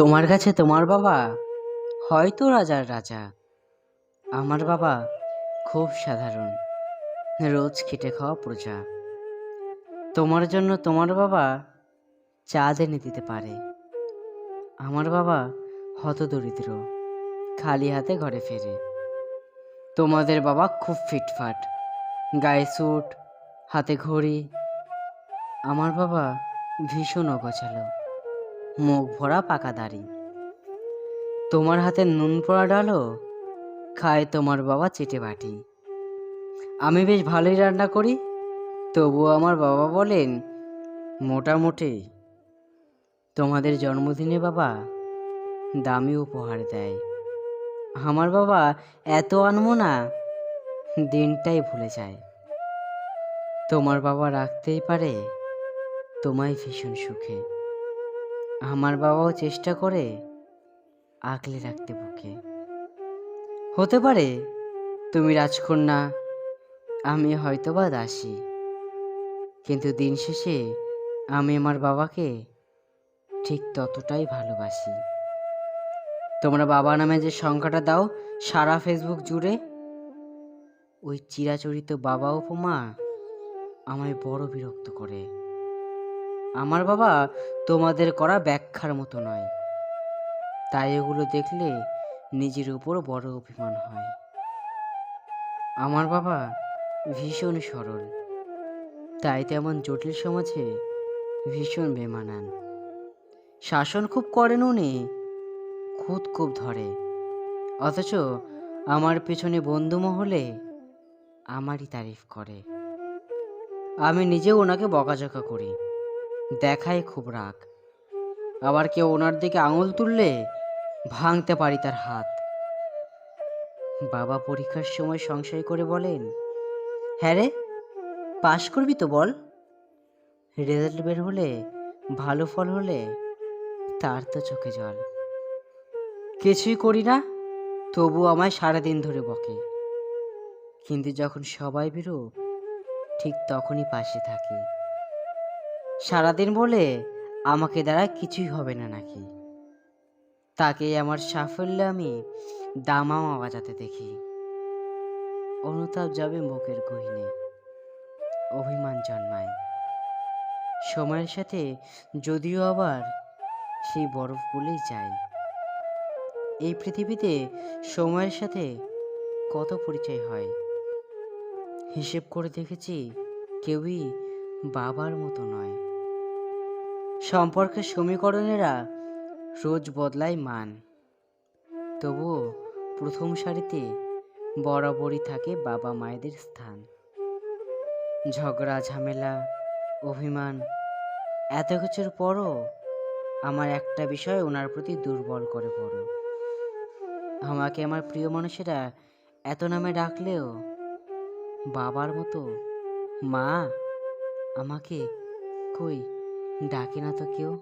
তোমার কাছে তোমার বাবা হয়তো রাজার রাজা। আমার বাবা খুব সাধারণ, রোজ খেটে খাওয়া প্রজা। তোমার জন্য তোমার বাবা চাঁদ এনে দিতে পারে। আমার বাবা হতদরিদ্র, খালি হাতে ঘরে ফেরে। তোমাদের বাবা খুব ফিটফাট, গায়ে স্যুট, হাতে ঘড়ি। আমার বাবা ভীষণ অগোছালো, মুখ ভরা পাকা দাড়ি। তোমার হাতে নুন পোড়া ডালও খায় তোমার বাবা চেটে বাটি। আমি বেশ ভালোই রান্না করি, তবুও আমার বাবা বলেন মোটামুটি। তোমাদের জন্মদিনে বাবা দামি উপহার দেয়। আমার বাবা এত আনমনা, দিনটাই ভুলে যায়। তোমার বাবা রাখতেই পারে তোমায় ভীষণ সুখে। আমার বাবাও চেষ্টা করে আগলে রাখতে বুকে। হতে পারে তুমি রাজকন্যা, আমি হয়তোবা দাসী, কিন্তু দিন শেষে আমি আমার বাবাকে ঠিক ততটাই ভালোবাসি। তোমরা বাবা নামে যে সংখ্যাটা দাও সারা ফেসবুক জুড়ে, ওই চিরাচরিত বাবা উপমা আমায় বড় বিরক্ত করে। আমার বাবা তোমাদের করা ব্যাখ্যার মতো নয়, তাই এগুলো দেখলে নিজের উপর বড় অভিমান হয়। আমার বাবা ভীষণ সরল, তাই তেমন জটিল সমাজে ভীষণ বেমানান। শাসন খুব করেন উনি, খুদ খুব ধরে, অথচ আমার পেছনে বন্ধু মহলে আমারই তারিফ করে। আমি নিজেও ওনাকে বকাঝকা করি, দেখায় খুব রাগ। আবার কেউ ওনার দিকে আঙুল তুললে ভাঙতে পারি তার হাত। বাবা পরীক্ষার সময় সংশয় করে বলেন, হ্যাঁ রে, পাশ করবি তো বল। রেজাল্ট বের হলে, ভালো ফল হলে তার তো চোখে জল। কিছুই করি না, তবু আমায় সারাদিন ধরে বকে। কিন্তু যখন সবাই বেরো, ঠিক তখনই পাশে থাকি। সারাদিন বলে আমাকে দ্বারা কিছুই হবে না নাকি। তাকে আমার সাফল্যে আমি দামামা বাজাতে দেখি। অনুতাপ যাবে মুখের গহীনে, অভিমান জন্মায় সময়ের সাথে, যদিও আবার সেই বরফ বলেই যায়। এই পৃথিবীতে সময়ের সাথে কত পরিচয় হয়, হিসেব করে দেখেছি কেউই বাবার মতো নয়। সম্পর্কের সমীকরণেরা রোজ বদলায় মান, তবুও প্রথম সারিতে বরাবরই থাকে বাবা মায়েদের স্থান। ঝগড়া ঝামেলা অভিমান এত কিছুর পরও আমার একটা বিষয় ওনার প্রতি দুর্বল করে বড়। আমাকে আমার প্রিয় মানুষেরা এত নামে ডাকলেও বাবার মতো মা আমাকে কই ডাকে না তো কেউ।